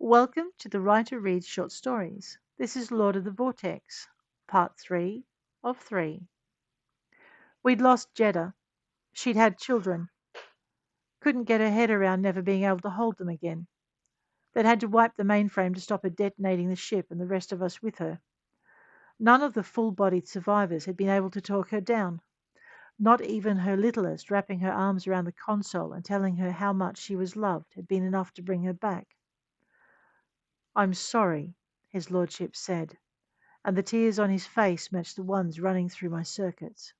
Welcome to the Writer Reads Short Stories. This is Lord of the Vortex, Part 3 of 3. We'd lost Jeddah. She'd had children. Couldn't get her head around never being able to hold them again. They'd had to wipe the mainframe to stop her detonating the ship and the rest of us with her. None of the full-bodied survivors had been able to talk her down. Not even her littlest wrapping her arms around the console and telling her how much she was loved had been enough to bring her back. "I'm sorry," his lordship said, and the tears on his face matched the ones running through my circuits.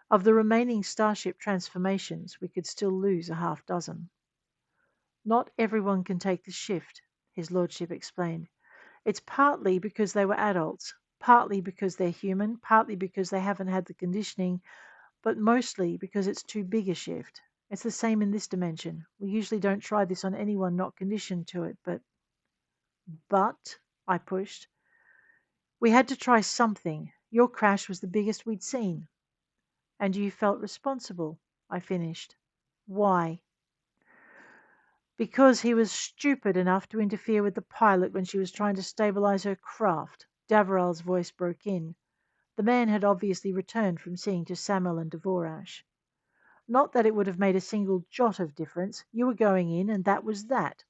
Of the remaining starship transformations, we could still lose a half dozen. "Not everyone can take the shift," his lordship explained. "It's partly because they were adults, partly because they're human, partly because they haven't had the conditioning, but mostly because it's too big a shift. It's the same in this dimension. We usually don't try this on anyone not conditioned to it, but," I pushed, "we had to try something. Your crash was the biggest we'd seen." "And you felt responsible," I finished. "Why?" "Because he was stupid enough to interfere with the pilot when she was trying to stabilize her craft." Davral's voice broke in. The man had obviously returned from seeing to Samel and Dvorash. "Not that it would have made a single jot of difference. You were going in, and that was that."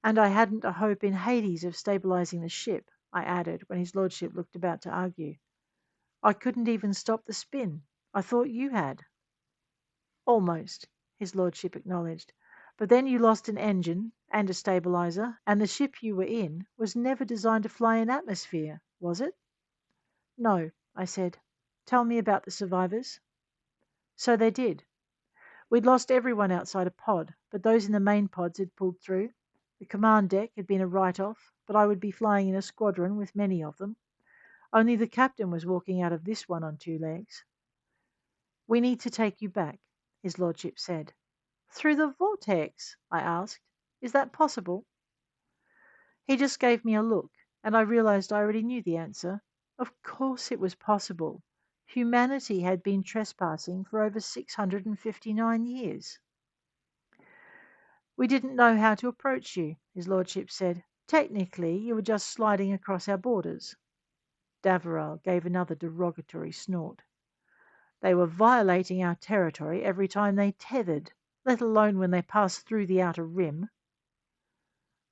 "And I hadn't a hope in Hades of stabilizing the ship," I added, when his lordship looked about to argue. "I couldn't even stop the spin. I thought you had." "Almost," his lordship acknowledged. "But then you lost an engine and a stabilizer, and the ship you were in was never designed to fly in atmosphere, was it?" "No," I said. "Tell me about the survivors." So they did. We'd lost everyone outside a pod, but those in the main pods had pulled through. The command deck had been a write-off, but I would be flying in a squadron with many of them. Only the captain was walking out of this one on two legs. "We need to take you back," his lordship said. "Through the vortex?" I asked. "Is that possible?" He just gave me a look, and I realized I already knew the answer. Of course it was possible. Humanity had been trespassing for over 659 years. "We didn't know how to approach you," his lordship said. "Technically, you were just sliding across our borders." Davral gave another derogatory snort. "They were violating our territory every time they tethered, let alone when they passed through the outer rim."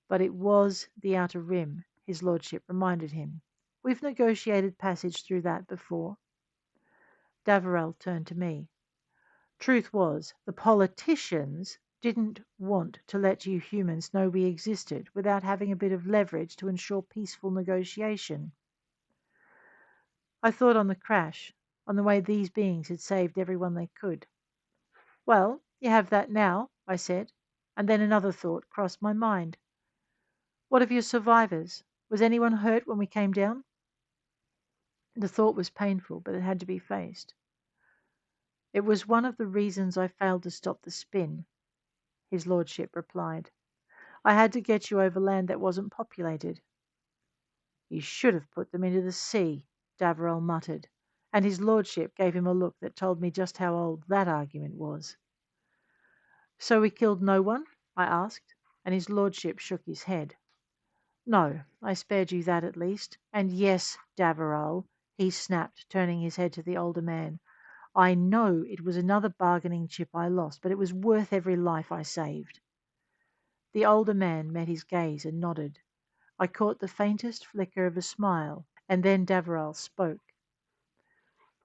"But it was the outer rim," his lordship reminded him. "We've negotiated passage through that before." Davral turned to me. "Truth was, the politicians didn't want to let you humans know we existed without having a bit of leverage to ensure peaceful negotiation." I thought on the crash, on the way these beings had saved everyone they could. "Well, you have that now," I said, and then another thought crossed my mind. "What of your survivors? Was anyone hurt when we came down?" The thought was painful, but it had to be faced. "It was one of the reasons I failed to stop the spin," his lordship replied. "I had to get you over land that wasn't populated." "You should have put them into the sea," Davral muttered, and his lordship gave him a look that told me just how old that argument was. "So we killed no one?" I asked, and his lordship shook his head. "No, I spared you that at least. And yes, Davral," he snapped, turning his head to the older man, "I know it was another bargaining chip I lost, but it was worth every life I saved." The older man met his gaze and nodded. I caught the faintest flicker of a smile, and then Davral spoke.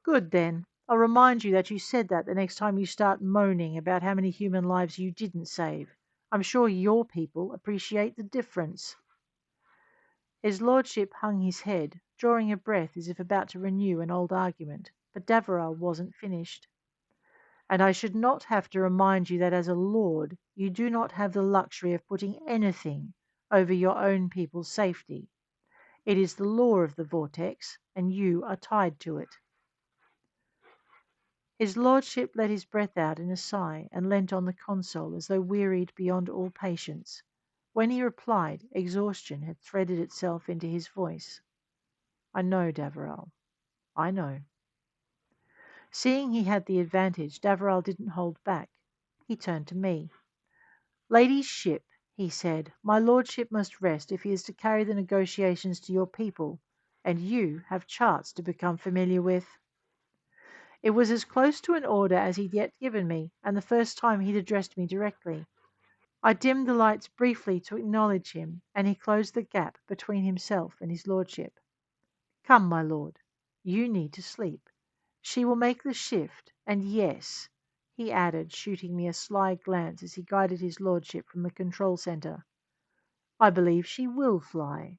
"Good, then. I'll remind you that you said that the next time you start moaning about how many human lives you didn't save. I'm sure your people appreciate the difference." His lordship hung his head, drawing a breath as if about to renew an old argument, but Davral wasn't finished. "And I should not have to remind you that as a lord you do not have the luxury of putting anything over your own people's safety. It is the law of the vortex, and you are tied to it." His lordship let his breath out in a sigh and leant on the console as though wearied beyond all patience. When he replied, exhaustion had threaded itself into his voice. "I know, Davral. I know." Seeing he had the advantage, Davral didn't hold back. He turned to me. "Lady's ship," he said. My lordship must rest if he is to carry the negotiations to your people, and you have charts to become familiar with. It was as close to an order as he'd yet given me, and the first time he'd addressed me directly. I dimmed the lights briefly to acknowledge him, and he closed the gap between himself and his lordship. Come, my lord, you need to sleep. She will make the shift, and yes, he added, shooting me a sly glance as he guided his lordship from the control centre, I believe she will fly.